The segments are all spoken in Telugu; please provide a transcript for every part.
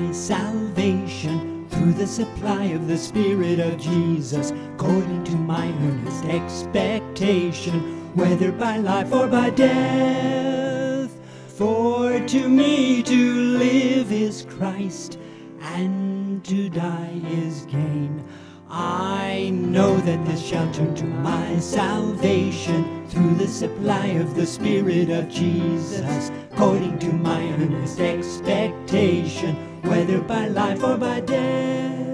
my salvation through the supply of the Spirit of Jesus, according to my earnest expectation, whether by life or by death. For to me to live is Christ, and to die is gain. I know that this shall turn to my salvation through the supply of the Spirit of Jesus, according to my earnest expectation, whether by life or by death.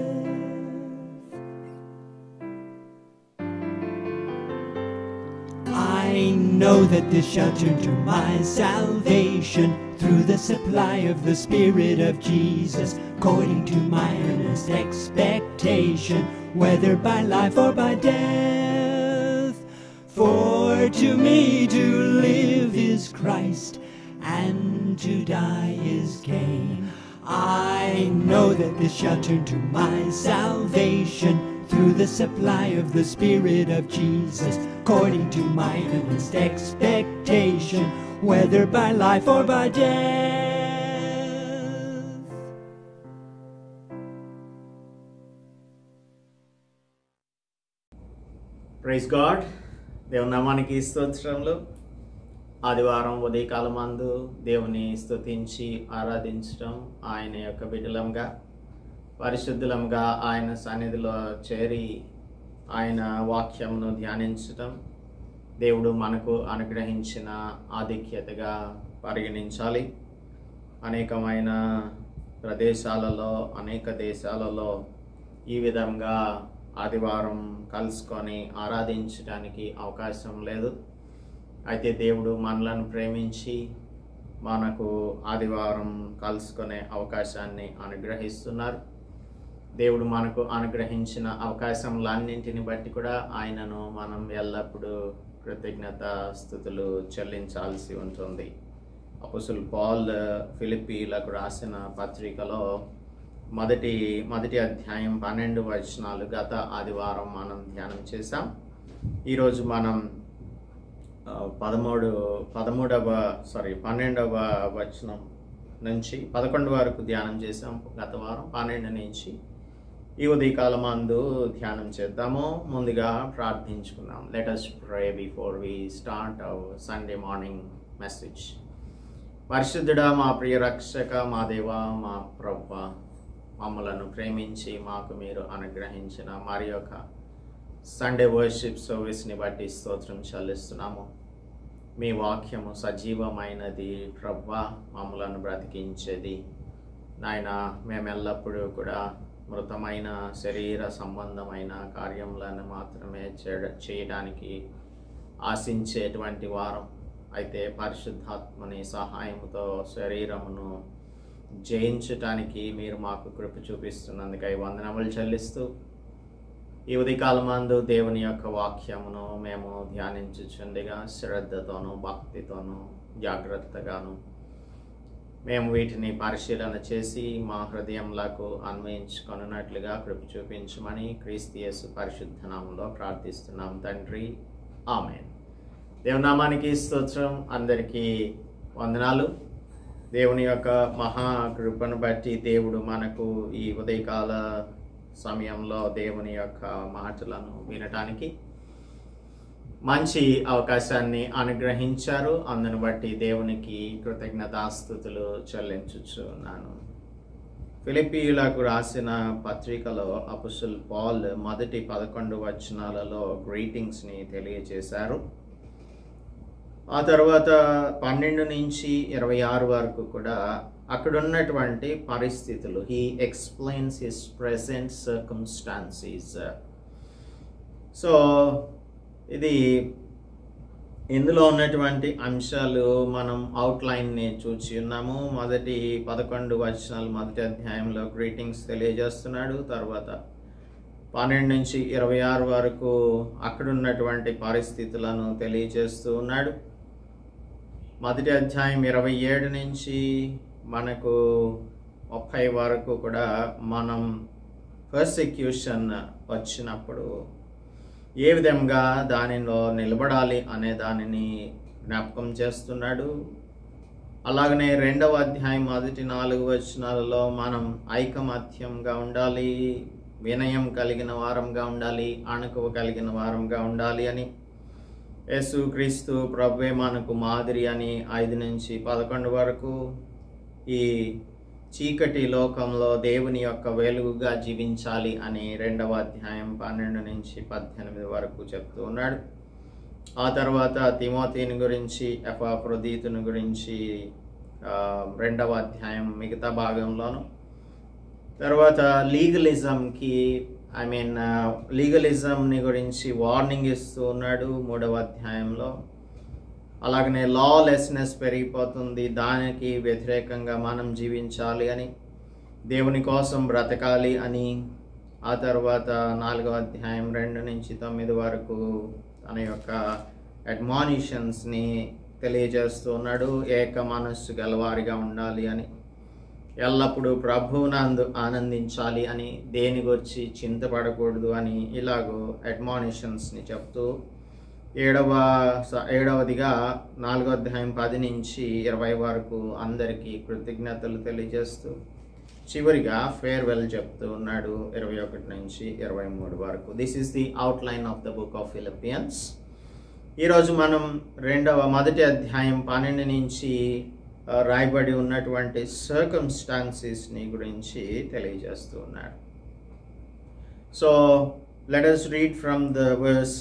I know that this shall turn to my salvation through the supply of the Spirit of Jesus, according to my earnest expectation, whether by life or by death. For to me to live is Christ, and to die is gain. I know that this shall turn to my salvation through the supply of the Spirit of Jesus, according to my earnest expectation, whether by life or by death. Praise God. దేవుని నామానికి స్తోత్రములు. ఆదివారం ఉదయకాలమందు దేవుని స్తుతించి ఆరాధించడం, ఆయన యొక్క బిడ్డలంగా పరిశుద్ధులంగా ఆయన సన్నిధిలో చేరి ఆయన వాక్యమును ధ్యానించటం దేవుడు మనకు అనుగ్రహించిన ఆధిక్యతగా పరిగణించాలి. అనేకమైన ప్రదేశాలలో, అనేక దేశాలలో ఈ విధంగా ఆదివారం కలుసుకొని ఆరాధించడానికి అవకాశం లేదు. అయితే దేవుడు మనలను ప్రేమించి మనకు ఆదివారం కలుసుకునే అవకాశాన్ని అనుగ్రహిస్తున్నారు. దేవుడు మనకు అనుగ్రహించిన అవకాశములన్నింటిని బట్టి కూడా ఆయనను మనం ఎల్లప్పుడూ కృతజ్ఞత స్తుతులు చెల్లించాల్సి ఉంటుంది. అపోస్తలుడు పౌలు ఫిలిప్పీలకు రాసిన పత్రికలో మొదటి అధ్యాయం 12 వచనాలు గత ఆదివారం మనం ధ్యానం చేశాం. ఈరోజు మనం 12వ వచనం నుంచి 11 వరకు ధ్యానం చేసాం. గత వారం 12 నుంచి ఈ ఉదయకాలమందు ధ్యానం చేద్దాము. ముందుగా ప్రార్థించుకుందాం. Let us pray before we start our Sunday morning message. పరిశుద్ధుడా, మా ప్రియ రక్షక, మా దేవా, మా ప్రభువా, మమ్మలను ప్రేమించి మాకు మీరు అనుగ్రహించిన మరి యొక్క సండే వర్షిప్ సర్వీస్ని బట్టి స్తోత్రం చెల్లిస్తున్నాము. మీ వాక్యము సజీవమైనది ప్రభువా, మమ్మలను బ్రతికించేది నాయన. మేమెల్లప్పుడూ కూడా మృతమైన శరీర సంబంధమైన కార్యములను మాత్రమే చేయడానికి ఆశించేటువంటి వారం. అయితే పరిశుద్ధాత్మని సహాయంతో శరీరమును జయించటానికి మీరు మాకు కృప చూపిస్తున్నందుకై వందనములు చెల్లిస్తూ ఈ ఉదయకాలమందు దేవుని యొక్క వాక్యమును మేము ధ్యానించుచుండగా శ్రద్ధతోనూ భక్తితోనూ జాగ్రత్తగాను మేము వీటిని పరిశీలన చేసి మా హృదయంలకు అన్వయించుకొనున్నట్లుగా కృప చూపించమని క్రీస్తు యేసు పరిశుద్ధ నామములో ప్రార్థిస్తున్నాం తండ్రి, ఆమేన్. దేవుని నామానికి స్తోత్రం. అందరికీ వందనాలు. దేవుని యొక్క మహాకృపను బట్టి దేవుడు మనకు ఈ ఉదయకాల సమయంలో దేవుని యొక్క మాటలను వినటానికి మంచి అవకాశాన్ని అనుగ్రహించారు. అందును బట్టి దేవునికి కృతజ్ఞతాస్తుతులు చెల్లించుచున్నాను. ఫిలిప్పీయులకు రాసిన పత్రికలో అపోస్తలుడు పౌలు మొదటి 11 వచనాలలో గ్రీటింగ్స్ని తెలియజేశారు. ఆ తర్వాత 12 నుంచి 26 వరకు కూడా అక్కడున్నటువంటి పరిస్థితులు, he explains his present circumstances. So ఇది ఇందులో ఉన్నటువంటి అంశాలు మనం అవుట్లైన్ని చూసి ఉన్నాము. మొదటి 11 వచనాలు మొదటి అధ్యాయంలో గ్రీటింగ్స్ తెలియజేస్తున్నాడు. తర్వాత 12 నుంచి 26 వరకు అక్కడున్నటువంటి పరిస్థితులను తెలియజేస్తూ ఉన్నాడు. మొదటి అధ్యాయం 27 నుంచి మనకు 30 వరకు కూడా మనం పర్సిక్యూషన్ వచ్చినప్పుడు ఏ విధంగా దానిలో నిలబడాలి అనే దానిని జ్ఞాపకం చేస్తున్నాడు. అలాగనే 2వ అధ్యాయం మొదటి 4 వచనాలలో మనం ఐకమత్యంగా ఉండాలి, వినయం కలిగిన వారంగా ఉండాలి, అణకువ కలిగిన వారంగా ఉండాలి అని, యేసుక్రీస్తు ప్రభువే మనకు మాదిరి అని 5 నుంచి 11 వరకు, ఈ చీకటి లోకంలో దేవుని యొక్క వెలుగుగా జీవించాలి అని 2వ అధ్యాయం 12 నుంచి 18 వరకు చెప్తూ ఉన్నాడు. ఆ తర్వాత తిమోతిని గురించి, ఎపఫ్రోదీతుని గురించి 2వ అధ్యాయం మిగతా భాగంలోను, తర్వాత లీగలిజంని గురించి వార్నింగ్ ఇస్తూ ఉన్నాడు 3వ అధ్యాయంలో. అలాగనే లాలెస్నెస్ పెరిగిపోతుంది, దానికి వ్యతిరేకంగా మనం జీవించాలి అని, దేవుని కోసం బ్రతకాలి అని. ఆ తర్వాత 4వ అధ్యాయం 2 నుంచి 9 వరకు తన యొక్క అడ్మానిషన్స్ని తెలియజేస్తూ ఉన్నాడు. ఏక మనస్సు గలవారిగా ఉండాలి అని, ఎల్లప్పుడూ ప్రభువునందు ఆనందించాలి అని, దేని గురించి చింతపడకూడదు అని, ఇలాగూ అడ్మానిషన్స్ని చెప్తూ ఏడవదిగా 4వ అధ్యాయం 10 నుంచి 20 వరకు అందరికీ కృతజ్ఞతలు తెలియజేస్తూ చివరిగా ఫేర్వెల్ చెప్తూ ఉన్నాడు 21 నుంచి 23 వరకు. This is the outline of the book of Philippians. ఈరోజు మనం మొదటి అధ్యాయం 12 నుంచి రాయబడి ఉన్నటువంటి సర్కమ్స్టాన్సెస్ని గురించి తెలియజేస్తూ ఉన్నాడు. So let us read from verse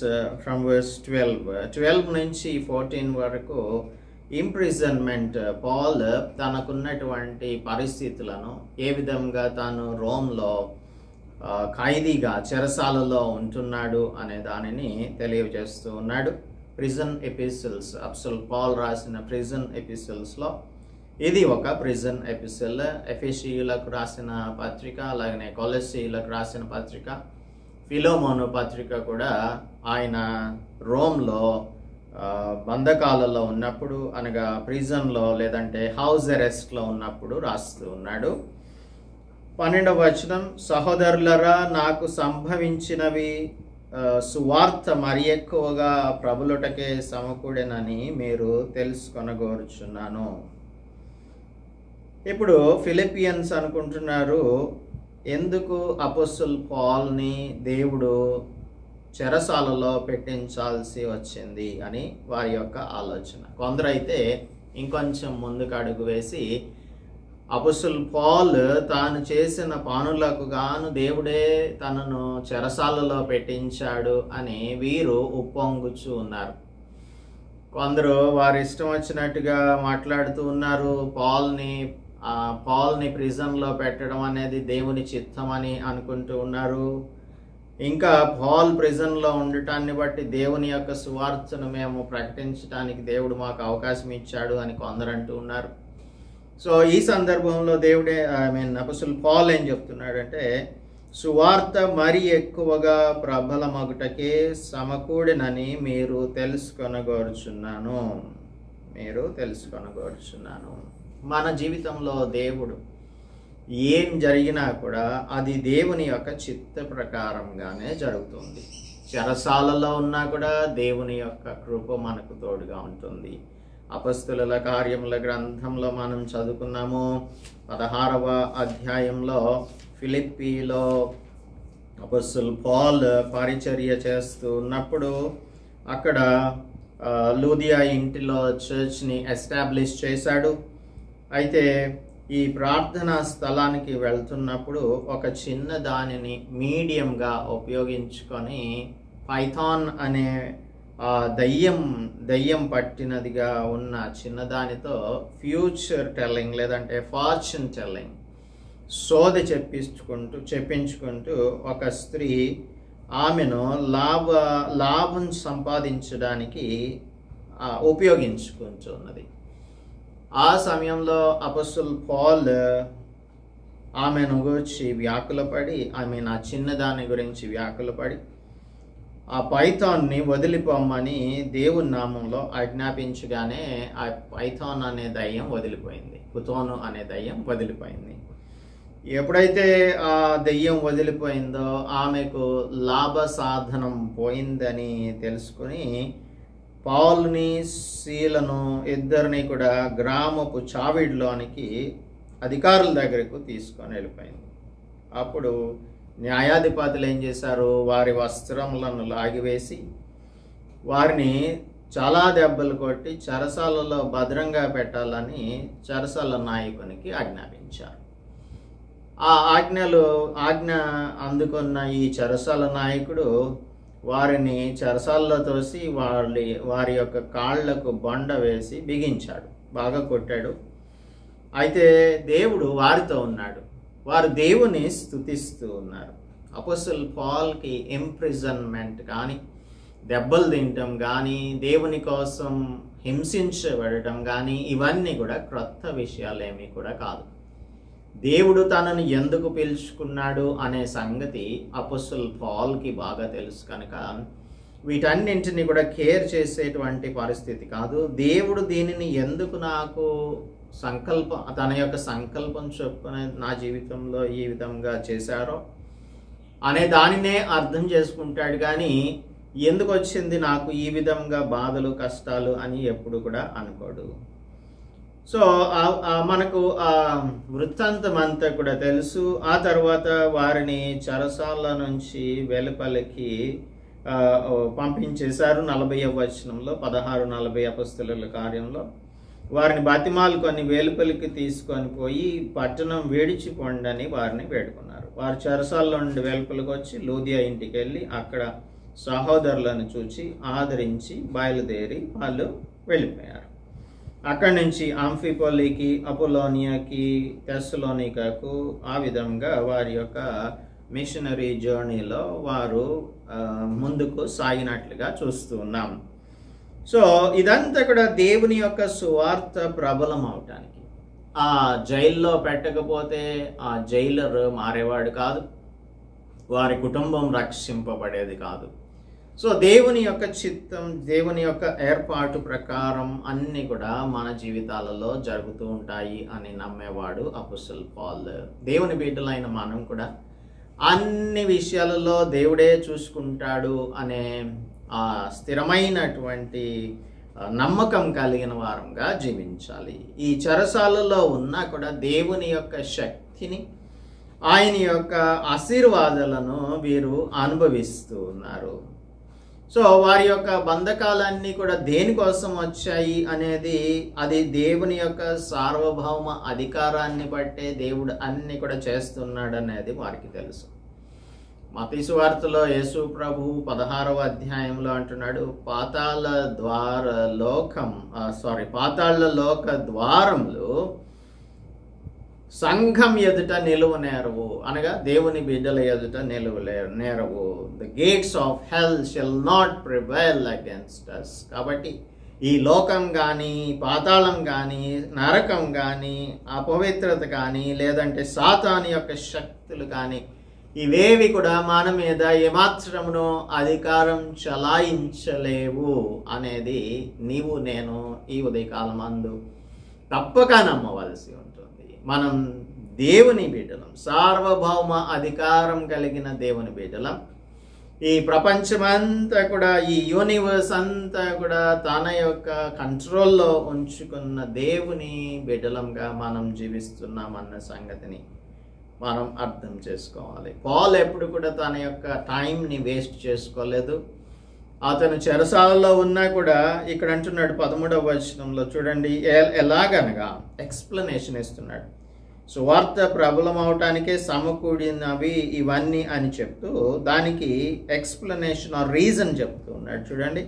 12 నుంచి 14 వరకు. ఇంప్రిజన్మెంట్, పాల్ తనకున్నటువంటి పరిస్థితులను, ఏ విధంగా తాను రోమ్లో ఖైదీగా చెరసాలలో ఉంటున్నాడు అనే దానిని తెలియజేస్తూ ఉన్నాడు. ప్రిజన్ ఎపిసిల్స్, అపోస్తలుడైన పాల్ రాసిన ప్రిజన్ ఎపిసిల్స్లో ఇది ఒక ప్రిజన్ ఎపిసిల్. ఎఫెసీయులకు రాసిన పత్రిక, అలాగనే కొలస్సీయులకు రాసిన పత్రిక, ఫిలోమోను పత్రిక కూడా ఆయన రోమ్లో బంధకాలలో ఉన్నప్పుడు, అనగా ప్రిజన్లో లేదంటే హౌస్ అరెస్ట్లో ఉన్నప్పుడు రాస్తూ ఉన్నాడు. 12వ వచనం, సహోదరులరా, నాకు సంభవించినవి సువార్త మరి ఎక్కువగా ప్రబలుటకే సమకూడెనని మీరు తెలుసుకొనగోరుచున్నాను. ఇప్పుడు ఫిలిపియన్స్ అనుకుంటున్నారు, ఎందుకు అపోస్తలుడైన పాల్ని దేవుడు చెరసాలలో పెట్టించాల్సి వచ్చింది అని వారి యొక్క ఆలోచన. కొందరైతే ఇంకొంచెం ముందుకు అడుగు వేసి, అపోస్తలుడైన పాల్ తాను చేసిన పనులకు గాను దేవుడే తనను చెరసాలలో పెట్టించాడు అని వీరు ఉప్పొంగుచూ ఉన్నారు. కొందరు వారి ఇష్టం వచ్చినట్టుగా మాట్లాడుతూ ఉన్నారు. పాల్ని ప్రిజన్లో పెట్టడం అనేది దేవుని చిత్తం అని అనుకుంటూ ఉన్నారు. ఇంకా పాల్ ప్రిజన్లో ఉండటాన్ని బట్టి దేవుని యొక్క సువార్తను మేము ప్రకటించడానికి దేవుడు మాకు అవకాశం ఇచ్చాడు అని కొందరు అంటూ ఉన్నారు. సో ఈ సందర్భంలో అపోస్తలుడైన పాల్ ఏం చెప్తున్నాడంటే, సువార్త మరి ఎక్కువగా ప్రబలమగుటకే సమకూడినని మీరు తెలుసుకొనగోరుచున్నాను. మన జీవితంలో దేవుడు ఏం జరిగినా కూడా అది దేవుని యొక్క చిత్త ప్రకారంగానే జరుగుతుంది. చెరసాలలో ఉన్నా కూడా దేవుని యొక్క కృప మనకు తోడుగా ఉంటుంది. అపొస్తలుల కార్యముల గ్రంథంలో మనం చదువుకున్నాము. 16వ అధ్యాయంలో ఫిలిప్పీలో అపోస్తలుడైన పాల్ పరిచర్య చేస్తూ ఉన్నప్పుడు అక్కడ లూదియా ఇంటిలో చర్చ్ని ఎస్టాబ్లిష్ చేశాడు. అయితే ఈ ప్రార్థనా స్థలానికి వెళ్తున్నప్పుడు ఒక చిన్న దానిని మీడియంగా ఉపయోగించుకొని పైథాన్ అనే దయ్యం పట్టినదిగా ఉన్న చిన్నదానితో ఫ్యూచర్ టెల్లింగ్ లేదంటే ఫార్చ్యూన్ టెల్లింగ్ చెప్పించుకుంటూ ఒక స్త్రీ ఆమెను లాభం సంపాదించడానికి ఉపయోగించుకుంటున్నది. ఆ సమయంలో అపోస్తలుడైన పాల్ ఆమెను గురించి వ్యాకులపడి, ఆ చిన్నదాని గురించి వ్యాకులపడి ఆ పైథాన్ని వదిలిపోమ్మని దేవుని నామంలో ఆజ్ఞాపించగానే ఆ పైథాన్ అనే దయ్యం వదిలిపోయింది, పుతోను అనే దయ్యం వదిలిపోయింది. ఎప్పుడైతే ఆ దెయ్యం వదిలిపోయిందో ఆమెకు లాభ సాధనం పోయిందని తెలుసుకుని పౌలుని శీలను ఇద్దరిని కూడా గ్రామపు చావిడిలోనికి అధికారుల దగ్గరకు తీసుకొని వెళ్ళిపోయింది. అప్పుడు న్యాయాధిపతులు ఏం చేశారు, వారి వస్త్రములను లాగివేసి వారిని చాలా దెబ్బలు కొట్టి చెరసాలలో భద్రంగా పెట్టాలని చెరసాల నాయకునికి ఆజ్ఞాపించారు. ఆ ఆజ్ఞ అందుకున్న ఈ చెరసాల నాయకుడు వారిని చెరసాల్లో తోసి వారి యొక్క కాళ్లకు బండ వేసి బిగించాడు, బాగా కొట్టాడు. అయితే దేవుడు వారితో ఉన్నాడు, వారు దేవుని స్తుతిస్తూ ఉన్నారు. అపోస్తలుడు పౌలుకి ఇంప్రిజన్మెంట్ కానీ, దెబ్బలు తినటం కానీ, దేవుని కోసం హింసించబడటం కానీ ఇవన్నీ కూడా క్రొత్త విషయాలేమీ కూడా కాదు. దేవుడు తనను ఎందుకు పిలుచుకున్నాడు అనే సంగతి అపోస్తలుడు పౌలుకి బాగా తెలుసు కనుక వీటన్నింటినీ కూడా కేర్ చేసేటువంటి పరిస్థితి కాదు. దేవుడు దీనిని ఎందుకు నాకు తన యొక్క సంకల్పం చొప్పున నా జీవితంలో ఈ విధంగా చేశారో అనే దానినే అర్థం చేసుకుంటాడు కానీ ఎందుకు వచ్చింది నాకు ఈ విధంగా బాధలు కష్టాలు అని ఎప్పుడు కూడా అనుకోడు. సో మనకు ఆ వృత్తాంతం అంతా కూడా తెలుసు. ఆ తర్వాత వారిని చెరసాల నుంచి వెలుపలికి పంపించేశారు. 40వ వచనంలో 16:40 అపోస్తలుల కార్యంలో వారిని బతిమాలుకొని వెలుపలికి తీసుకొని పోయి పట్టణం వేడిచిపోండని వారిని వేడుకున్నారు. వారు చెరసాల్లో నుండి వెలుపలికి వచ్చి లూదియా ఇంటికి వెళ్ళి అక్కడ సహోదరులను చూచి ఆదరించి బయలుదేరి వాళ్ళు వెళ్ళిపోయారు. అక్కడి నుంచి ఆంఫిపోలికి, అపోలోనియాకి, తెస్సలోనికకు ఆ విధంగా వారి యొక్క మిషనరీ జర్నీలో వారు ముందుకు సాగినట్లుగా చూస్తూ ఉన్నాం. సో ఇదంతా కూడా దేవుని యొక్క సువార్త ప్రబలం అవటానికి. ఆ జైల్లో పెట్టకపోతే ఆ జైలర్ మారేవాడు కాదు, వారి కుటుంబం రక్షింపబడేది కాదు. సో దేవుని యొక్క చిత్తం, దేవుని యొక్క ఏర్పాటు ప్రకారం అన్నీ కూడా మన జీవితాలలో జరుగుతూ ఉంటాయి అని నమ్మేవాడు అపోస్తలుడు పౌలు. దేవుని బిడ్డలైన మనం కూడా అన్ని విషయాలలో దేవుడే చూసుకుంటాడు అనే ఆ స్థిరమైనటువంటి నమ్మకం కలిగిన వారంగా జీవించాలి. ఈ చెరసాలలో ఉన్నా కూడా దేవుని యొక్క శక్తిని, ఆయన యొక్క ఆశీర్వాదాలను వీరు అనుభవిస్తూ ఉన్నారు. సో వారి యొక్క బంధకాలన్నీ కూడా దేనికోసం వచ్చాయి అనేది అది దేవుని యొక్క సార్వభౌమ అధికారాన్ని బట్టే దేవుడు అన్ని కూడా చేస్తున్నాడు అనేది వారికి తెలుసు. మత్తయి సువార్తలో యేసు ప్రభు 16వ అధ్యాయంలో అంటున్నాడు, పాతాళ లోక ద్వారములు సంఘం ఎదుట నిలువనేరవు, అనగా దేవుని బిడ్డల ఎదుట నిలువనేరవు. The gates of hell shall not prevail against us. కాబట్టి ఈ లోకం కానీ, పాతాళం కానీ, నరకం కానీ, అపవిత్రత కానీ, లేదంటే సాతాను యొక్క శక్తులు కానీ ఇవేవి కూడా మన మీద ఏమాత్రమునో అధికారం చలాయించలేవు అనేది నీవు నేను ఈ ఉదయకాలం అందు తప్పక నమ్మవలసి ఉంటుంది. మనం దేవుని బిడ్డలం, సార్వభౌమ అధికారం కలిగిన దేవుని బిడ్డలం. ఈ ప్రపంచమంతా కూడా, ఈ యూనివర్స్ అంతా కూడా తన యొక్క కంట్రోల్లో ఉంచుకున్న దేవుని బిడ్డలంగా మనం జీవిస్తున్నామన్న సంగతిని మనం అర్థం చేసుకోవాలి. పౌలు ఎప్పుడు కూడా తన యొక్క టైంని వేస్ట్ చేసుకోలేదు. అతను చెరసాలలో ఉన్నా కూడా ఇక్కడ అంటున్నాడు 13వ వచనంలో చూడండి, ఎలాగనగా ఎక్స్ప్లెనేషన్ ఇస్తున్నాడు. సువార్త ప్రబలం అవటానికే సమకూడినవి ఇవన్నీ అని చెప్తూ దానికి ఎక్స్ప్లెనేషన్ ఆర్ రీజన్ చెప్తూ ఉన్నాడు. చూడండి,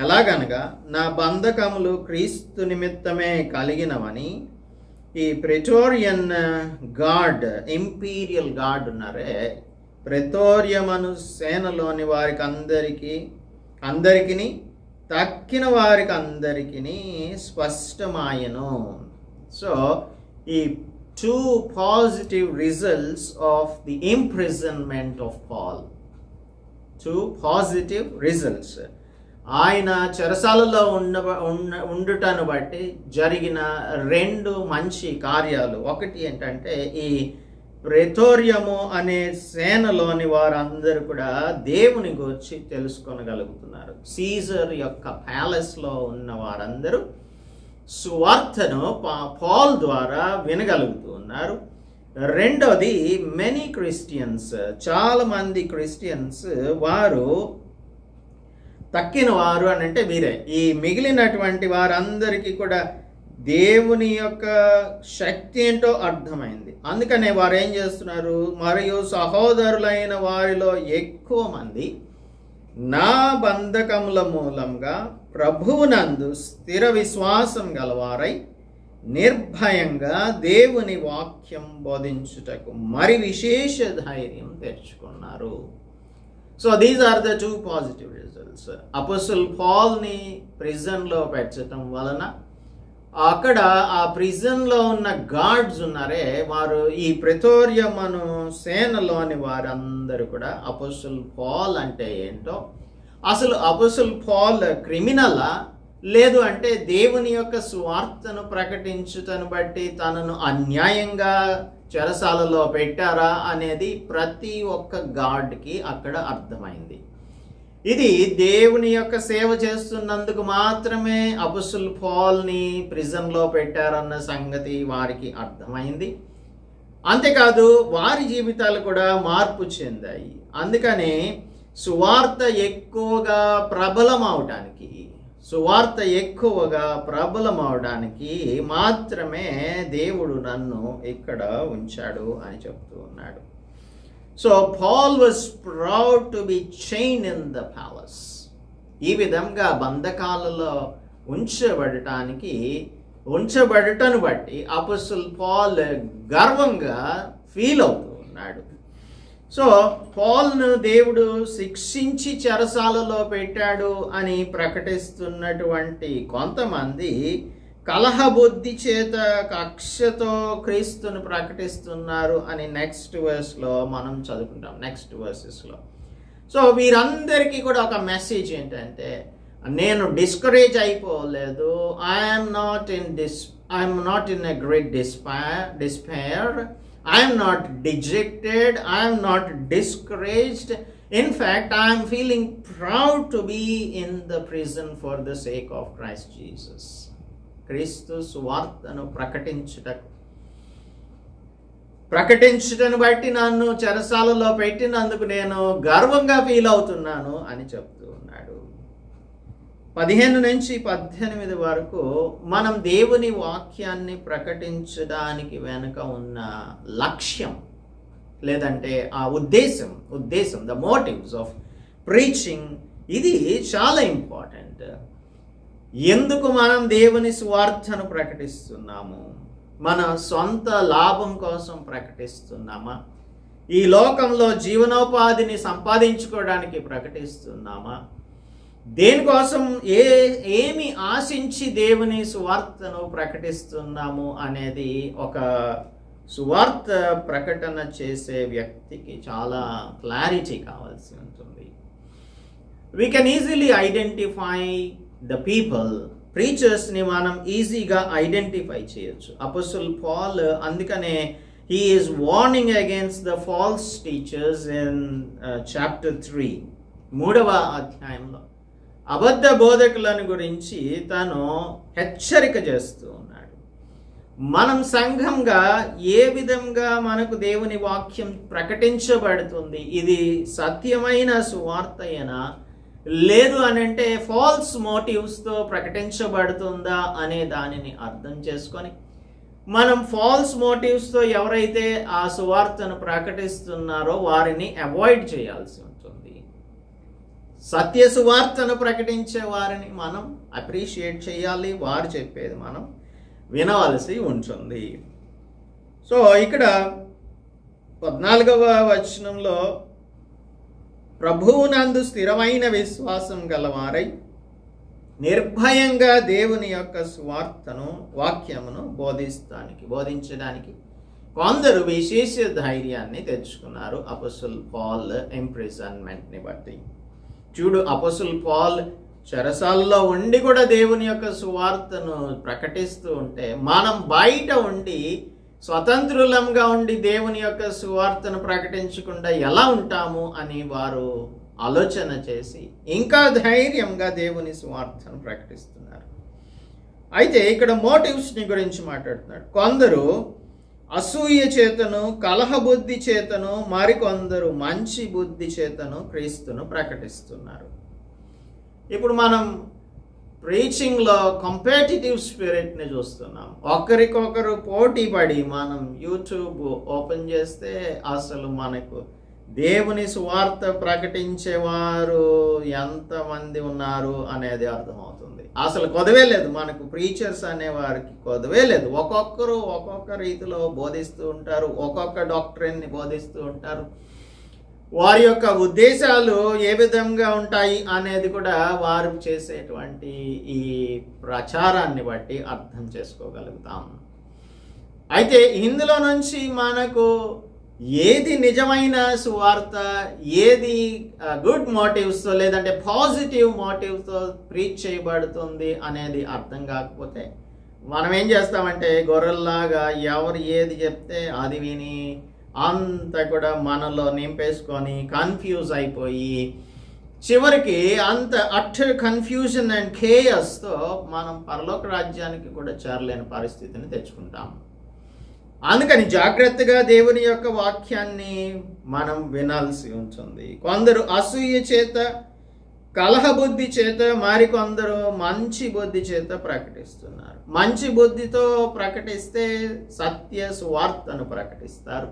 ఎలాగనగా నా బంధకములు క్రీస్తు నిమిత్తమే కలిగినవని ఈ ప్రెటోరియన్ గార్డ్, ఇంపీరియల్ గార్డ్ ఉన్నారే, ప్రెటోరియమను సేనలోని వారికి అందరికీ తక్కిన వారికి అందరికీ స్పష్టమాయను. సో ఈ 2 positive results of the imprisonment of Paul, 2 positive results. ఆయన చెరసాలలో ఉండుటను బట్టి జరిగిన 2 మంచి కార్యాలు. ఒకటి ఏంటంటే ఈ ప్రెతోరియము అనే సేనలోని వారందరూ కూడా దేవుని గురించి తెలుసుకొనగలుగుతున్నారు. సీజర్ యొక్క ప్యాలెస్లో ఉన్న వారందరూ సువార్తను పాల్ ద్వారా వినగలుగుతూ ఉన్నారు. రెండోది, మెనీ క్రిస్టియన్స్, చాలా మంది క్రిస్టియన్స్ వారు తక్కిన వారు అని అంటే వీరే, ఈ మిగిలినటువంటి వారందరికీ కూడా దేవుని యొక్క శక్తి ఏంటో అర్థమైంది. అందుకనే వారు ఏం చేస్తున్నారు, మరియు సహోదరులైన వారిలో ఎక్కువ మంది నా బంధకముల మూలంగా ప్రభువునందు స్థిర విశ్వాసం గలవారై నిర్భయంగా దేవుని వాక్యం బోధించుటకు మరి విశేష ధైర్యం తెచ్చుకున్నారు. So these are the two positive results. Apostle పాల్ని ప్రిజన్లో పెట్టడం వలన అక్కడ ఆ ప్రిజన్లో ఉన్న గార్డ్స్ ఉన్నారే, వారు ఈ ప్రెతోరియమను సేనలోని వారందరూ కూడా అపోస్టల్ పాల్ అంటే ఏంటో, అసలు అపోస్టల్ పాల్ క్రిమినలా, లేదు అంటే దేవుని యొక్క సువార్తను ప్రకటించుటను బట్టి తనను అన్యాయంగా చెరసాలలో పెట్టారా అనేది ప్రతి ఒక్క గార్డ్కి అక్కడ అర్థమైంది. ఇది దేవుని యొక్క సేవ చేస్తున్నందుకు మాత్రమే అపోస్టల్ పాల్ని ప్రిజన్లో పెట్టారన్న సంగతి వారికి అర్థమైంది. అంతేకాదు వారి జీవితాలు కూడా మార్పు చెందాయి. అందుకనే సువార్త ఎక్కువగా ప్రబలమవడానికి మాత్రమే దేవుడు నన్ను ఇక్కడ ఉంచాడు అని చెప్తూ ఉన్నాడు. So Paul was proud to be chain in the palace. ఈ విధంగా బంధకాలలో ఉంచబడటను బట్టి అపోస్టల్ పాల్ గర్వంగా ఫీల్ అవుతూ ఉన్నాడు. సో పాల్ను దేవుడు శిక్షించి చెరసాలలో పెట్టాడు అని ప్రకటిస్తున్నటువంటి కొంతమంది కలహబుద్ధి చేత కక్షతో క్రీస్తును ప్రకటిస్తున్నారు అని నెక్స్ట్ వర్స్లో మనం చదువుకుంటాం, నెక్స్ట్ వర్సెస్లో. సో వీరందరికీ కూడా ఒక మెసేజ్ ఏంటంటే, నేను డిస్కరేజ్ అయిపోలేదు, I'm not in a great despair, I am not dejected, I am not discouraged. In fact, I am feeling proud to be in the prison for the sake of Christ Jesus. క్రీస్తు సువార్తను ప్రకటించుటను బట్టి నన్ను చెరసాలలో పెట్టినందుకు నేను గర్వంగా ఫీల్ అవుతున్నాను అని చెప్తూ ఉన్నాడు. 15 నుంచి 18 వరకు మనం దేవుని వాక్యాన్ని ప్రకటించడానికి వెనుక ఉన్న లక్ష్యం లేదంటే ఆ ఉద్దేశం ద మోటివ్స్ ఆఫ్ ప్రీచింగ్, ఇది చాలా ఇంపార్టెంట్. ఎందుకు మనం దేవుని సువార్తను ప్రకటిస్తున్నాము? మన సొంత లాభం కోసం ప్రకటిస్తున్నామా? ఈ లోకంలో జీవనోపాధిని సంపాదించుకోవడానికి ప్రకటిస్తున్నామా? దేనికోసం ఏమి ఆశించి దేవుని సువార్తను ప్రకటిస్తున్నాము అనేది ఒక సువార్త ప్రకటన చేసే వ్యక్తికి చాలా క్లారిటీ కావాల్సి ఉంటుంది. We can easily identify the people. ప్రీచర్స్ని మనం ఈజీగా ఐడెంటిఫై చేయొచ్చు. అపోస్టల్ పాల్ అందుకనే he is warning against the false teachers in chapter 3, 3వ అధ్యాయంలో అబద్ధ బోధకులను గురించి తను హెచ్చరిక చేస్తూ ఉన్నాడు. మనం సంఘంగా ఏ విధంగా మనకు దేవుని వాక్యం ప్రకటించబడుతుంది, ఇది సత్యమైన సువార్తయేనా, లేదు అని అంటే ఫాల్స్ మోటివ్స్తో ప్రకటించబడుతుందా అనే దానిని అర్థం చేసుకొని మనం ఫాల్స్ మోటివ్స్తో ఎవరైతే ఆ సువార్తను ప్రకటిస్తున్నారో వారిని అవాయిడ్ చేయాల్సి ఉంటుంది. సత్య సువార్తను ప్రకటించే వారిని మనం అప్రిషియేట్ చేయాలి, వారు చెప్పేది మనం వినవలసి ఉంటుంది. సో ఇక్కడ 14వ వచనంలో ప్రభువునందు స్థిరమైన విశ్వాసం గలవారై నిర్భయంగా దేవుని యొక్క సువార్తను వాక్యమును బోధించడానికి కొందరు విశేష ధైర్యాన్ని తెచ్చుకున్నారు అపోస్టల్ పాల్ ఇంప్రిజన్మెంట్ని బట్టి. చూడు, అపోస్టల్ పాల్ చెరసాలలో ఉండి కూడా దేవుని యొక్క సువార్తను ప్రకటిస్తూ ఉంటే మనం బయట ఉండి స్వతంత్రులంగా ఉండి దేవుని యొక్క సువార్తను ప్రకటించకుండా ఎలా ఉంటాము అని వారు ఆలోచన చేసి ఇంకా ధైర్యంగా దేవుని సువార్తను ప్రకటిస్తున్నారు. అయితే ఇక్కడ మోటివ్స్ని గురించి మాట్లాడుతున్నాడు. కొందరు అసూయ చేతను, కలహబుద్ధి చేతను, మరికొందరు మంచి బుద్ధి చేతను క్రీస్తును ప్రకటిస్తున్నారు. ఇప్పుడు మనం ప్రీచింగ్లో కంపాటిటివ్ స్పిరిట్ని చూస్తున్నాం. ఒకరికొకరు పోటీ పడి మనం యూట్యూబ్ ఓపెన్ చేస్తే అసలు మనకు దేవుని సువార్త ప్రకటించేవారు ఎంతమంది ఉన్నారు అనేది అర్థమవుతుంది. అసలు కొదవే లేదు, మనకు ప్రీచర్స్ అనేవారికి కొదవే లేదు. ఒక్కొక్కరు ఒక్కొక్క రీతిలో బోధిస్తూ ఉంటారు, ఒక్కొక్క డాక్ట్రిన్ని బోధిస్తూ ఉంటారు. వారి యొక్క ఉద్దేశాలు ఏ విధంగా ఉంటాయి అనేది కూడా వారు చేసేటువంటి ఈ ప్రచారాన్ని బట్టి అర్థం చేసుకోగలుగుతాం. అయితే ఇందులో నుంచి మనకు ఏది నిజమైన సువార్త, ఏది గుడ్ మోటివ్స్తో లేదంటే పాజిటివ్ మోటివ్స్తో ప్రీచ్ చేయబడుతుంది అనేది అర్థం కాకపోతే మనం ఏం చేస్తామంటే గొర్రెల్లాగా ఎవరు ఏది చెప్తే అది విని అంతా కూడా మనలో నింపేసుకొని కన్ఫ్యూజ్ అయిపోయి చివరికి అంత అటర్ కన్ఫ్యూజన్ అండ్ కేయస్తో మనం పరలోక రాజ్యానికి కూడా చేరలేని పరిస్థితిని తెచ్చుకుంటాం. అందుకని జాగ్రత్తగా దేవుని యొక్క వాక్యాన్ని మనం వినాల్సి ఉంటుంది. కొందరు అసూయ చేత, కలహబుద్ధి చేత, మరికొందరు మంచి బుద్ధి చేత ప్రకటిస్తున్నారు. మంచి బుద్ధితో ప్రకటిస్తే సత్య సువార్తను ప్రకటిస్తారు.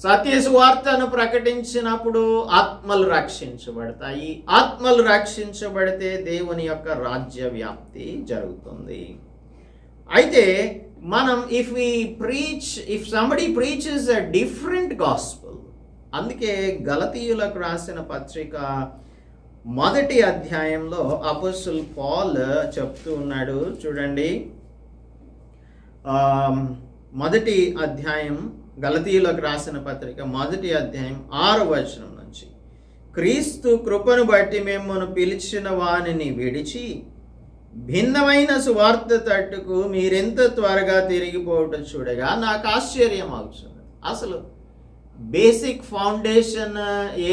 సత్య సువార్తను ప్రకటించినప్పుడు ఆత్మలు రక్షించబడతాయి. ఆత్మలు రక్షించబడితే దేవుని యొక్క రాజ్య వ్యాప్తి జరుగుతుంది. అయితే మనం if somebody preaches a different gospel, అందుకే గలతీయులకు రాసిన పత్రిక 1వ అధ్యాయంలో అపోస్తలుడు పౌల్ చెప్తూ ఉన్నాడు. చూడండి, 1వ అధ్యాయం గలతీయులకు రాసిన పత్రిక 1వ అధ్యాయం 6వ వచనం నుంచి, క్రీస్తు కృపను బట్టి మిమ్మల్ని పిలిచిన వానిని విడిచి భిన్నమైన సువార్త తట్టుకు మీరెంత త్వరగా తిరిగిపోవటం చూడగా నాకు ఆశ్చర్యం అవుతుంది. అసలు బేసిక్ ఫౌండేషన్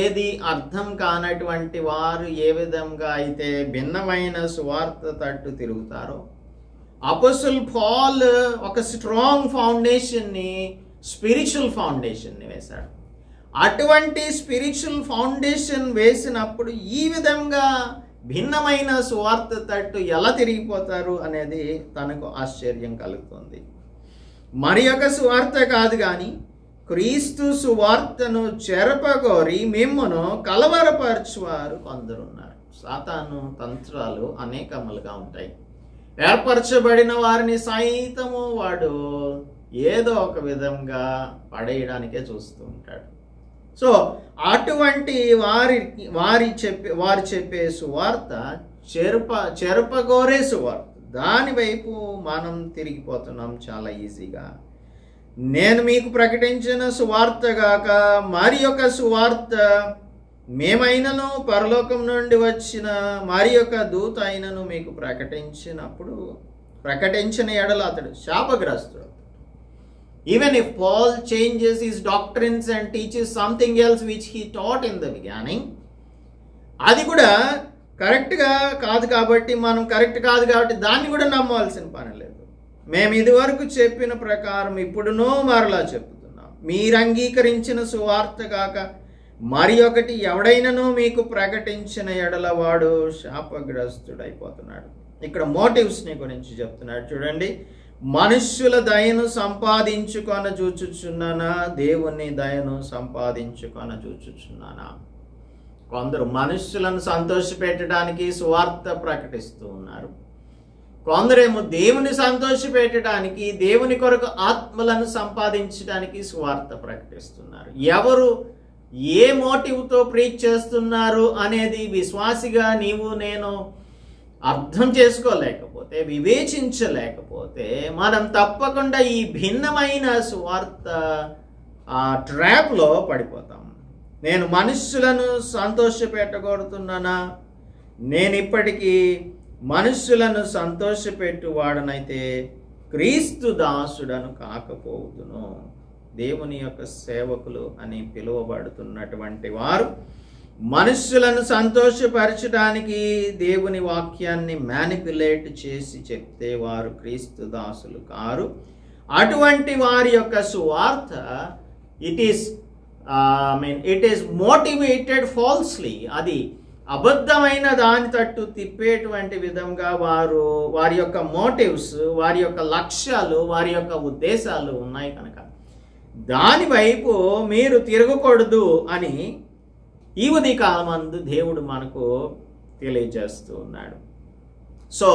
ఏది అర్థం కానటువంటి వారు ఏ విధంగా అయితే భిన్నమైన సువార్త తట్టు తిరుగుతారో, అపోస్తలుడు పౌల్ ఒక స్ట్రాంగ్ ఫౌండేషన్ని, స్పిరిచువల్ ఫౌండేషన్ని వేశాడు. అటువంటి స్పిరిచువల్ ఫౌండేషన్ వేసినప్పుడు ఈ విధంగా భిన్నమైన సువార్త తట్టు ఎలా తిరిగిపోతారు అనేది తనకు ఆశ్చర్యం కలుగుతుంది. మరి యొక్క సువార్త కాదు కానీ క్రీస్తు సువార్తను చెరపగోరి మిమ్మును కలవరపరచువారు కొందరున్నారు. సాతాను తంత్రాలు అనేకములుగా ఉంటాయి. ఏర్పరచబడిన వారిని సైతము వాడు ఏదో ఒక విధంగా పడేయడానికే చూస్తూ ఉంటాడు. సో అటువంటి వారు చెప్పే సువార్త చెరపగోరే సువార్త, దాని వైపు మనం తిరిగిపోతున్నాం చాలా ఈజీగా. నేను మీకు ప్రకటించిన సువార్త గాక మరి ఒక సువార్త మేమైనను పరలోకం నుండి వచ్చిన మరి ఒక దూత అయినను మీకు ప్రకటించిన ఎడల అతడు శాపగ్రస్తుడు. Even if Paul changes his doctrines and teaches something else which he taught in the beginning, అది కూడా కరెక్ట్గా కాదు కాబట్టి దాన్ని కూడా నమ్మాల్సిన పని లేదు. మేము ఇదివరకు చెప్పిన ప్రకారం ఇప్పుడునో మరలా చెప్తున్నాం, మీరు అంగీకరించిన సువార్త కాక మరి ఒకటి ఎవడైనను మీకు ప్రకటించిన ఎడల వాడు శాపగ్రస్తుడైపోతున్నాడు. ఇక్కడ మోటివ్స్ని గురించి చెప్తున్నాడు. చూడండి, మనుష్యుల దయను సంపాదించుకొన చూచుచున్నానా, దేవుని దయను సంపాదించుకొన చూచుచున్నానా? కొందరు మనుష్యులను సంతోషపెట్టడానికి సువార్త ప్రకటిస్తూ ఉన్నారు. కొందరేమో దేవుని సంతోషపెట్టడానికి, దేవుని కొరకు ఆత్మలను సంపాదించడానికి సువార్త ప్రకటిస్తున్నారు. ఎవరు ఏ మోటివ్తో ప్రీచ్ చేస్తున్నారు అనేది విశ్వాసిగా నీవు నేను అర్థం చేసుకోలేకపోతే, వివేచించలేకపోతే మనం తప్పకుండా ఈ భిన్నమైన సువార్త ట్రాప్లో పడిపోతాం. నేను మనుష్యులను సంతోషపెట్టగోరుతున్నానా? నేను ఇప్పటికీ మనుష్యులను సంతోషపెట్టువాడనైతే క్రీస్తు దాసుడను కాకపోవుదును. దేవుని యొక్క సేవకులు అని పిలువబడుతున్నటువంటి వారు మనుషులను సంతోషపరచడానికి దేవుని వాక్యాన్ని మ్యానిపులేట్ చేసి చెప్తే వారు క్రీస్తు దాసులు కారు. అటువంటి వారి యొక్క సువార్త ఇట్ ఈస్ మోటివేటెడ్ ఫాల్స్లీ. అది అబద్ధమైన దాని తట్టు తిప్పేటువంటి విధంగా వారి యొక్క మోటివ్స్, వారి యొక్క లక్ష్యాలు, వారి యొక్క ఉద్దేశాలు ఉన్నాయి కనుక దాని వైపు మీరు తిరగకూడదు అని ఈ ఉదయకాలమందు దేవుడు మనకు తెలియజేస్తూ ఉన్నాడు. సో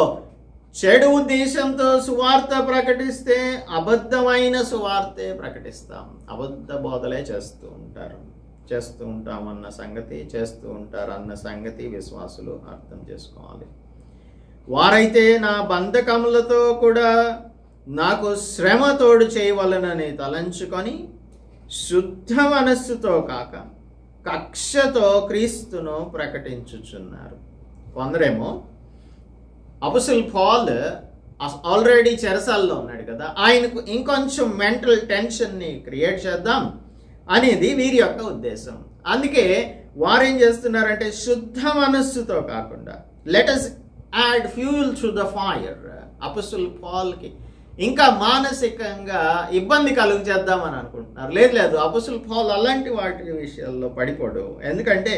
చెడు ఉద్దేశంతో సువార్త ప్రకటిస్తే అబద్ధమైన సువార్తే ప్రకటిస్తాం. అబద్ధ బోధలే చేస్తూ ఉంటామన్న సంగతి, చేస్తూ ఉంటారన్న సంగతి విశ్వాసులు అర్థం చేసుకోవాలి. వారైతే నా బంధకములతో కూడా నాకు శ్రమ తోడు చేయవలనని తలంచుకొని శుద్ధ మనస్సుతో కాక కక్షతో క్రీస్తును ప్రకటించుచున్నారు. కొందరేమో అపోస్టల్ పాల్ ఆల్రెడీ చెరసాల్లో ఉన్నాడు కదా, ఆయనకు ఇంకొంచెం మెంటల్ టెన్షన్ని క్రియేట్ చేద్దాం అనేది వీరి యొక్క ఉద్దేశం. అందుకే వారేం చేస్తున్నారంటే శుద్ధ మనస్సుతో కాకుండా let us add fuel to the fire. Apostle పాల్కి ఇంకా మానసికంగా ఇబ్బంది కలుగు చేద్దామని అనుకుంటున్నారు. లేదు, అపోస్టల్ పాల్ అలాంటి వాటి విషయాల్లో పడిపోడు. ఎందుకంటే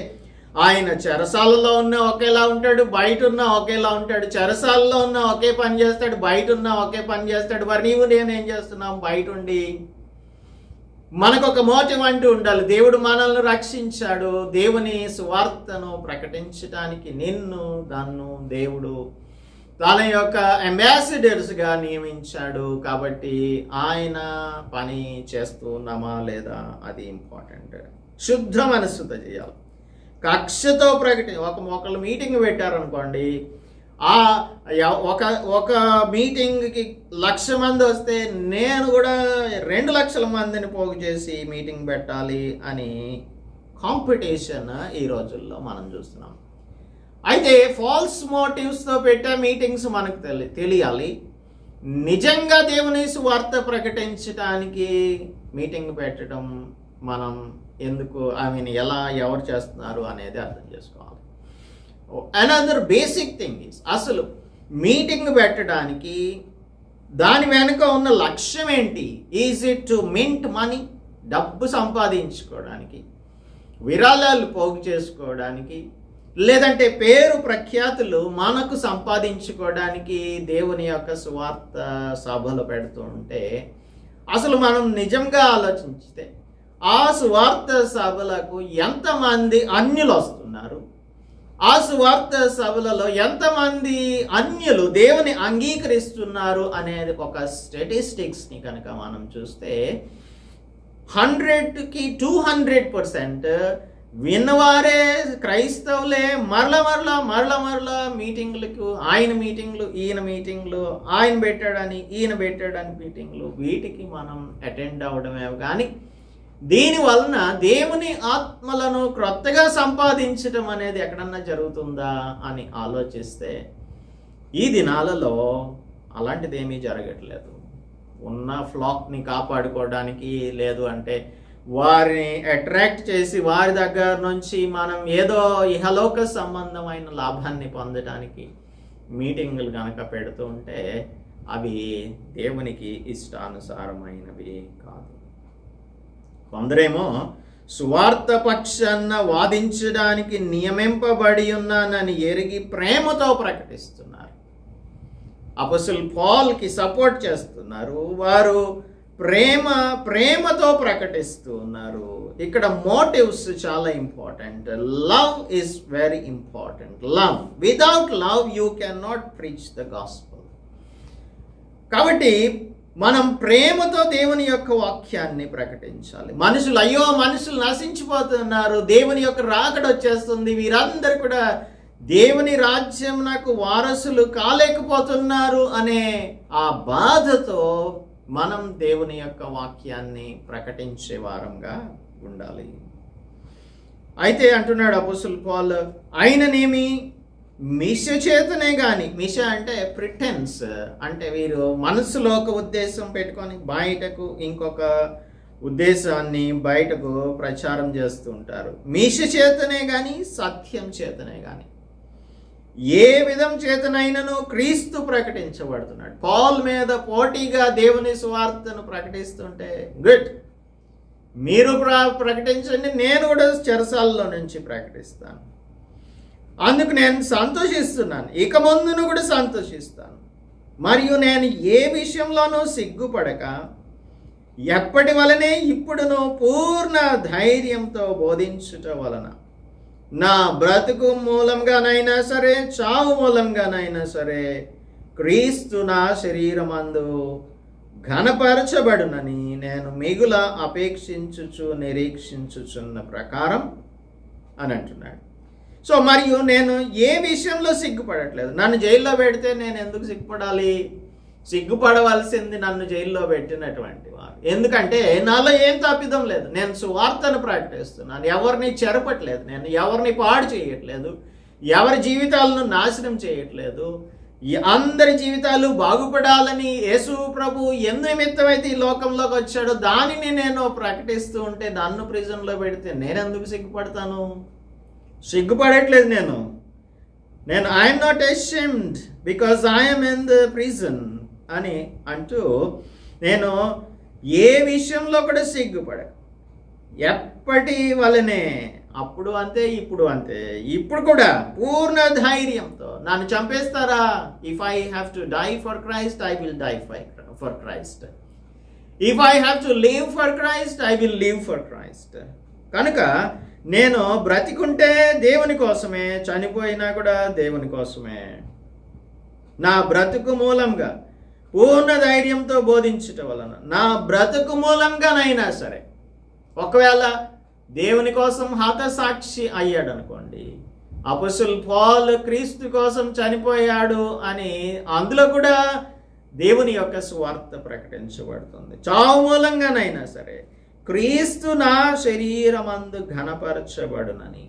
ఆయన చెరసాలలో ఉన్న ఒకేలా ఉంటాడు, బయట ఉన్న ఒకేలా ఉంటాడు. చెరసాలలో ఉన్న ఒకే పని చేస్తాడు, బయట ఉన్న ఒకే పని చేస్తాడు. మరి నీవు నేనేం చేస్తున్నాం? బయట ఉండి మనకు ఒక మోటివ్ అంటూ ఉండాలి. దేవుడు మనల్ని రక్షించాడు, దేవుని సువార్తను ప్రకటించడానికి నన్ను దేవుడు తన యొక్క అంబాసిడర్స్గా నియమించాడు. కాబట్టి ఆయన పని చేస్తూ ఉన్నామా లేదా అది ఇంపార్టెంట్. శుద్ధ మనస్సుతో చేయాలి. కక్షతో ఒకళ్ళు మీటింగ్ పెట్టారనుకోండి, ఒక మీటింగ్కి 1,00,000 మంది వస్తే నేను కూడా 2,00,000 మందిని పోగు చేసి మీటింగ్ పెట్టాలి అని కాంపిటీషన్ ఈ రోజుల్లో మనం చూస్తున్నాం. అయితే ఫాల్స్ మోటివ్స్తో పెట్టే మీటింగ్స్ మనకు తెలియాలి. నిజంగా దేవుని సువార్త ప్రకటించడానికి మీటింగ్ పెట్టడం మనం ఎందుకు, ఎవరు చేస్తున్నారు అనేది అర్థం చేసుకోవాలి. అనదర్ బేసిక్ థింగ్ ఈస్, అసలు మీటింగ్ పెట్టడానికి దాని వెనుక ఉన్న లక్ష్యం ఏంటి? Is it to mint money, డబ్బు సంపాదించుకోవడానికి, విరాళాలు పోగు చేసుకోవడానికి, లేదంటే పేరు ప్రఖ్యాతులు మనకు సంపాదించుకోవడానికి దేవుని యొక్క సువార్త సభలు పెడుతూ ఉంటే, అసలు మనం నిజంగా ఆలోచించితే ఆ సువార్త సభలకు ఎంతమంది అన్యులు వస్తున్నారు, ఆ సువార్త సభలలో ఎంతమంది అన్యులు దేవుని అంగీకరిస్తున్నారు అనేది ఒక స్టాటిస్టిక్స్ని కనుక మనం చూస్తే 100కి 200% విన్నవారే క్రైస్తవులే మరల మీటింగ్లకు, ఆయన మీటింగ్లు, ఈయన మీటింగ్లు, ఆయన పెట్టాడని ఈయన పెట్టాడని మీటింగ్లు, వీటికి మనం అటెండ్ అవ్వడమే కానీ దీని వలన దేవుని ఆత్మలను క్రొత్తగా సంపాదించడం అనేది ఎక్కడన్నా జరుగుతుందా అని ఆలోచిస్తే ఈ దినాలలో అలాంటిది ఏమీ జరగట్లేదు. ఉన్న ఫ్లాక్ని కాపాడుకోవడానికి, లేదు అంటే వారిని అట్రాక్ట్ చేసి వారి దగ్గర నుంచి మనం ఏదో ఇహలోక సంబంధమైన లాభాన్ని పొందడానికి మీటింగులు కనుక పెడుతూ ఉంటే అవి దేవునికి ఇష్టానుసారమైనవి కాదు. కొందరేమో సువార్త పక్షాన వాదించడానికి నియమింపబడి ఉన్నానని ఎరిగి ప్రేమతో ప్రకటిస్తున్నారు. అపోస్టల్ పాల్కి సపోర్ట్ చేస్తున్నారు. వారు ప్రేమతో ప్రకటిస్తూ ఉన్నారు. ఇక్కడ మోటివ్స్ చాలా important. Love is very important. Love, without love you can not preach the gospel. కాబట్టి మనం ప్రేమతో దేవుని యొక్క వాక్యాన్ని ప్రకటించాలి. మనుషులు నశించిపోతున్నారు, దేవుని యొక్క రాకడ వచ్చేస్తుంది, వీరందరూ కూడా దేవుని రాజ్యం నాకు వారసులు కాలేకపోతున్నారు అనే ఆ బాధతో మనం దేవుని యొక్క వాక్యాన్ని ప్రకటించే వారంగా ఉండాలి. అయితే అంటున్నాడు అపోస్తలుడు పౌలు, ఆయననేమి మిష చేతనే కానీ, మిష అంటే ప్రిటెన్స్, అంటే వీరు మనసులో ఒక ఉద్దేశం పెట్టుకొని బయటకు ఇంకొక ఉద్దేశాన్ని బయటకు ప్రచారం చేస్తూ ఉంటారు. మిష చేతనే కానీ, సత్యం చేతనే కానీ, ఏ విధం చేతనైనను క్రీస్తు ప్రకటించబడుతున్నాడు. పౌల్ మీద పోటీగా దేవుని సువార్తను ప్రకటిస్తుంటే గుడ్, మీరు ప్రకటించండి, నేను కూడా చెరసాలలో నుంచి ప్రకటిస్తాను. అందుకు నేను సంతోషిస్తున్నాను, ఇక ముందును కూడా సంతోషిస్తాను. మరియు నేను ఏ విషయంలోనూ సిగ్గుపడక ఎప్పటి వలనే ఇప్పుడును పూర్ణ ధైర్యంతో బోధించుట వలన నా బ్రతుకు మూలంగానైనా సరే, చావు మూలంగానైనా సరే, క్రీస్తు నా శరీరమందు ఘనపరచబడునని నేను మిగుల అపేక్షించుచు నిరీక్షించుచున్న ప్రకారం అని అంటున్నాడు. సో మరియు నేను ఏ విషయంలో సిగ్గుపడట్లేదు. నన్ను జైల్లో పెడితే నేను ఎందుకు సిగ్గుపడాలి? సిగ్గుపడవలసింది నన్ను జైల్లో పెట్టినటువంటి వారు. ఎందుకంటే నాలో ఏం తప్పిదం లేదు, నేను సువార్తను ప్రకటిస్తున్నాను, ఎవరిని చెరపట్లేదు, నేను ఎవరిని పాడు చేయట్లేదు, ఎవరి జీవితాలను నాశనం చేయట్లేదు. అందరి జీవితాలు బాగుపడాలని యేసు ప్రభు ఎందు నిమిత్తమైతే ఈ లోకంలోకి వచ్చాడో దానిని నేను ప్రకటిస్తూ ఉంటే నన్ను ప్రిజన్లో పెడితే నేను ఎందుకు సిగ్గుపడతాను? సిగ్గుపడట్లేదు నేను I'm not ashamed because I'm in the prison అని అంటూ నేను ఏ విషయంలో కూడా సిగ్గుపడ, ఎప్పటి వలనే, అప్పుడు అంతే, ఇప్పుడు అంతే, ఇప్పుడు కూడా పూర్ణ ధైర్యంతో. నన్ను చంపేస్తారా? If I have to die for Christ, I will die for Christ. If I have to live for Christ, I will live for Christ. కనుక నేను బ్రతికుంటే దేవుని కోసమే, చనిపోయినా కూడా దేవుని కోసమే. నా బ్రతుకు మూలంగా పూర్ణ ధైర్యంతో బోధించుట వలన, నా బ్రతుకు మూలంగానైనా సరే, ఒకవేళ దేవుని కోసం హతసాక్షి అయ్యాడు అనుకోండి, అపోస్తలుడు పౌల్ క్రీస్తు కోసం చనిపోయాడు అని అందులో కూడా దేవుని యొక్క సువార్త ప్రకటించబడుతుంది. చావు మూలంగానైనా సరే క్రీస్తు నా శరీరమందు ఘనపరచబడునని.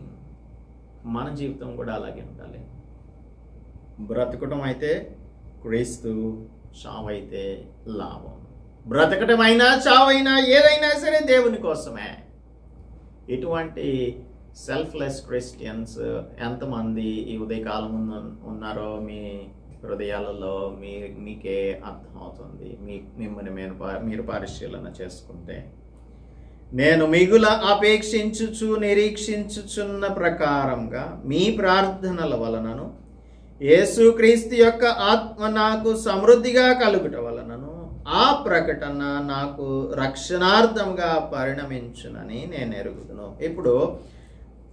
మన జీవితం కూడా అలాగే ఉండాలి. బ్రతకటం అయితే క్రీస్తు, చావైతే లాభం. బ్రతకటమైనా చావైనా ఏదైనా సరే దేవుని కోసమే. ఇటువంటి సెల్ఫ్లెస్ క్రిస్టియన్స్ ఎంతమంది ఈ ఉదయకాలం ఉన్నారో మీ హృదయాలలో మీకే అర్థమవుతుంది. మిమ్మల్ని మీరు పరిశీలన చేసుకుంటే, నేను మిగుల అపేక్షించుచు నిరీక్షించుచున్న ప్రకారంగా మీ ప్రార్థనల వలనను యేసుక్రీస్తు యొక్క ఆత్మ నాకు సమృద్ధిగా కలుగుట వలనను ఆ ప్రకటన నాకు రక్షణార్థంగా పరిణమించునని నేను ఎరుగుదును. ఇప్పుడు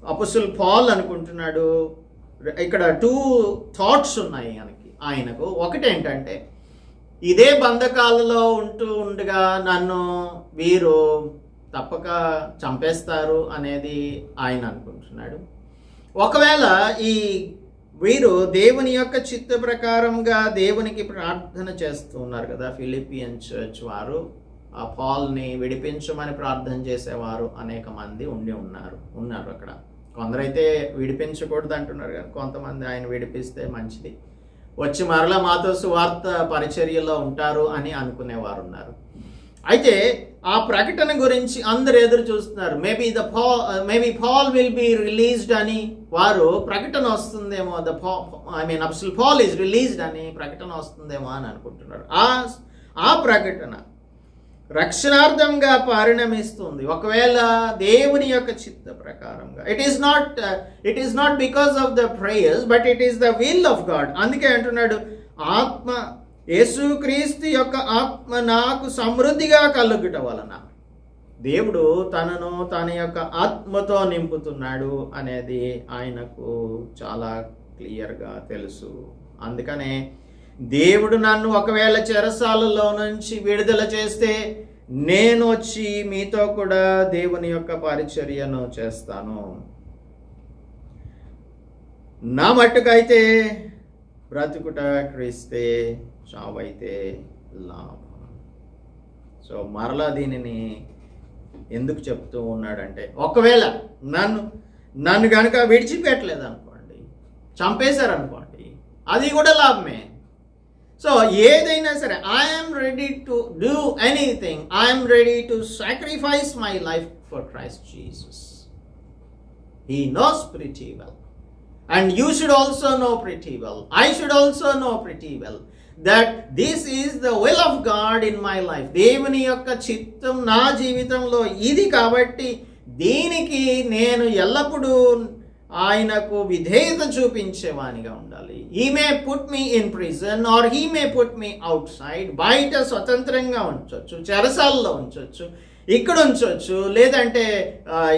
అపోస్తలుడు పౌల్ అనుకుంటున్నాడు, ఇక్కడ 2 థాట్స్ ఉన్నాయి ఆయనకు. ఒకటి ఏంటంటే, ఇదే బంధకాలలో ఉండగా నన్ను వీరు తప్పక చంపేస్తారు అనేది ఆయన అనుకుంటున్నాడు. ఒకవేళ ఈ వీరు దేవుని యొక్క చిత్త ప్రకారంగా దేవునికి ప్రార్థన చేస్తూ ఉన్నారు కదా, ఫిలిపియన్ చర్చ్ వారు ఆ పౌల్ని విడిపించమని ప్రార్థన చేసేవారు అనేక మంది ఉన్నారు అక్కడ. కొందరైతే విడిపించకూడదు అంటున్నారు కదా, కొంతమంది ఆయన విడిపిస్తే మంచిది, వచ్చి మరలా మాతో సువార్త పరిచర్యలో ఉంటారు అని అనుకునేవారు ఉన్నారు. అయితే ఆ ప్రకటన గురించి అందరు ఎదురు చూస్తున్నారు. Maybe Paul will be released అని, వారు ప్రకటన వస్తుందేమో, అపోస్తలుడు పాల్ ఈజ్ రిలీజ్డ్ అని ప్రకటన వస్తుందేమో అని అనుకుంటున్నారు. ఆ ప్రకటన రక్షణార్థంగా పరిణమిస్తుంది ఒకవేళ దేవుని యొక్క చిత్త ప్రకారంగా. It is not because of the prayers, but it is the will of God. అందుకే అంటున్నాడు, ఆత్మ, యేసుక్రీస్తు యొక్క ఆత్మ నాకు సమృద్ధిగా కలుగుట వలన దేవుడు తనను తన యొక్క ఆత్మతో నింపుతున్నాడు అనేది ఆయనకు చాలా క్లియర్గా తెలుసు. అందుకనే దేవుడు నన్ను ఒకవేళ చెరసాలలో నుంచి విడుదల చేస్తే నేను వచ్చి మీతో కూడా దేవుని యొక్క పరిచర్యను చేస్తాను. నా మట్టుకైతే బ్రతుకుట క్రీస్తే, చావైతే లాభం. సో మరలా దీనిని ఎందుకు చెప్తూ ఉన్నాడంటే, ఒకవేళ నన్ను కనుక విడిచిపెట్టలేదు అనుకోండి, చంపేశారనుకోండి, అది కూడా లాభమే. సో ఏదైనా సరే, I'm ready to do anything, I'm ready to sacrifice my life for Christ Jesus. He knows pretty well, and you should also know pretty well, I should also know pretty well that this is the will of God in my life. దేవుని యొక్క చిత్తం నా జీవితంలో ఇది కాబట్టి దీనికి నేను ఎల్లప్పుడూ ఆయనకు విధేయత చూపించేవానిగా ఉండాలి. He may put me in prison or he may put me outside. బయట స్వతంత్రంగా ఉంచొచ్చు, చెరసాలలో ఉంచొచ్చు, ఇక్కడ ఉంచవచ్చు, లేదంటే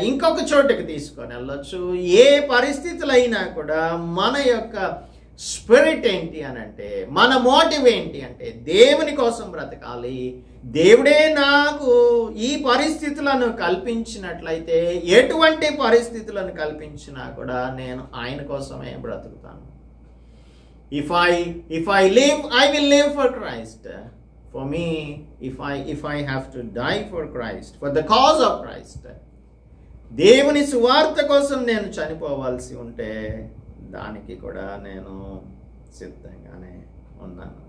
ఇంకొక చోటుకి తీసుకొని వెళ్ళొచ్చు. ఏ పరిస్థితులైనా కూడా మన యొక్క స్పిరిట్ ఏంటి అని అంటే, మన మోటివ్ ఏంటి అంటే దేవుని కోసం బ్రతకాలి. దేవుడే నాకు ఈ పరిస్థితులను కల్పించినట్లయితే, ఎటువంటి పరిస్థితులను కల్పించినా కూడా నేను ఆయన కోసమే బ్రతుకుతాను. If I live, I will live for Christ. For me, if I have to die for Christ, for the cause of Christ, దేవుని సువార్త కోసం నేను చనిపోవాల్సి ఉంటే దానికి కూడా నేను సిద్ధంగానే ఉన్నాను.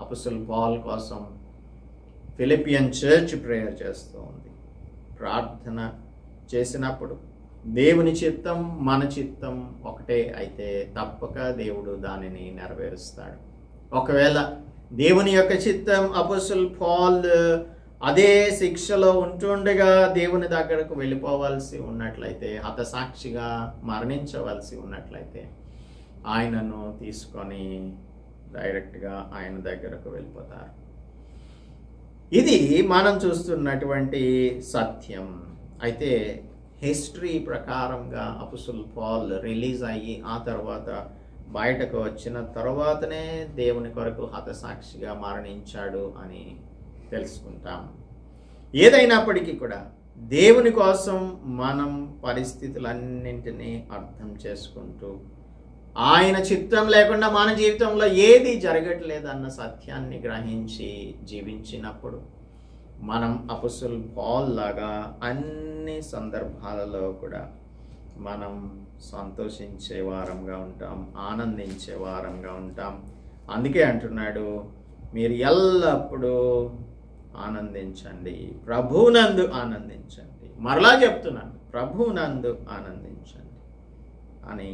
అపోస్తలుడు పౌలు కోసం ఫిలిపియన్ చర్చ్ ప్రేయర్ చేస్తూ ఉంది. ప్రార్థన చేసినప్పుడు దేవుని చిత్తం మన చిత్తం ఒకటే అయితే తప్పక దేవుడు దానిని నెరవేరుస్తాడు. ఒకవేళ దేవుని యొక్క చిత్తం అపోస్తలుడు పౌలు అదే శిక్షలో ఉంటుండగా దేవుని దగ్గరకు వెళ్ళిపోవాల్సి ఉన్నట్లయితే, హతసాక్షిగా మరణించవలసి ఉన్నట్లయితే, ఆయనను తీసుకొని డైరెక్ట్గా ఆయన దగ్గరకు వెళ్ళిపోతారు. ఇది మనం చూస్తున్నటువంటి సత్యం. అయితే హిస్టరీ ప్రకారంగా అపోస్తలుడు పౌలు రిలీజ్ అయ్యి ఆ తర్వాత బయటకు వచ్చిన తర్వాతనే దేవుని కొరకు హతసాక్షిగా మరణించాడు అని తెలుసుకుంటాం. ఏదైనప్పటికీ కూడా దేవుని కోసం మనం పరిస్థితులన్నింటినీ అర్థం చేసుకుంటూ, ఆయన చిత్తం లేకుండా మన జీవితంలో ఏది జరగట్లేదన్న సత్యాన్ని గ్రహించి జీవించినప్పుడు మనం అపోస్తలుడు పౌలు లాగా అన్ని సందర్భాలలో కూడా మనం సంతోషించే వారంగా ఉంటాం, ఆనందించే వారంగా ఉంటాం. అందుకే అంటున్నాడు, మీరు ఎల్లప్పుడూ ఆనందించండి, ప్రభువునందు ఆనందించండి. మరలా చెప్తున్నాను, ప్రభువునందు ఆనందించండి అని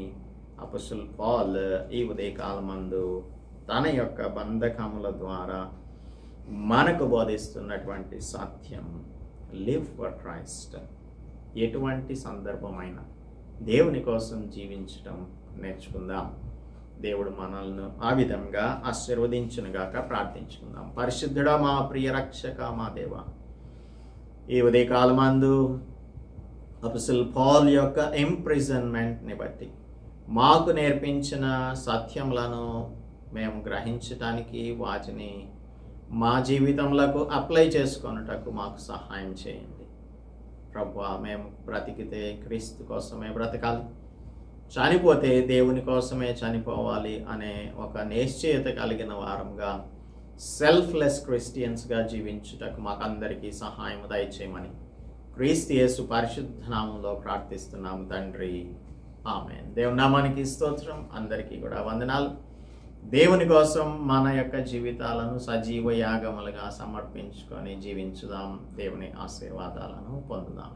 అపోస్తలుడు పౌలు ఈ ఉదయకాలమందు తన యొక్క బంధకముల ద్వారా మనకు బోధిస్తున్నటువంటి సత్యం. Live for Christ. ఎటువంటి సందర్భమైనా దేవుని కోసం జీవించటం నేర్చుకుందాం. దేవుడు మనల్ని ఆ విధంగా ఆశీర్వదించునుగాక. ప్రార్థించుకుందాం. పరిశుద్ధుడా, మా ప్రియ రక్షక, మా దేవ, ఈ ఉదయకాలమందు అపోస్తలుడు పౌలు యొక్క ఇంప్రిజన్మెంట్ని బట్టి మాకు నేర్పించిన సత్యములను మేము గ్రహించటానికి, వాటిని మా జీవితంలో అప్లై చేసుకొనుటకు మాకు సహాయం చేయండి. ప్రభువా, మేము బ్రతికితే క్రీస్తు కోసమే బ్రతకాలి, చనిపోతే దేవుని కోసమే చనిపోవాలి అనే ఒక నిశ్చయత కలిగిన వారంగా, సెల్ఫ్లెస్ క్రిస్టియన్స్గా జీవించుటకు మాకందరికీ సహాయం దయచేయమని క్రీస్తు యేసు పరిశుద్ధ నామంలో ప్రార్థిస్తున్నాము తండ్రి. ఆమేన్. దేవుని నామానికి స్తోత్రం. అందరికీ కూడా వందనాలు. దేవుని కోసం మన యొక్క జీవితాలను సజీవ యాగములుగా సమర్పించుకొని జీవించుదాం. దేవుని ఆశీర్వాదాలను పొందుదాం.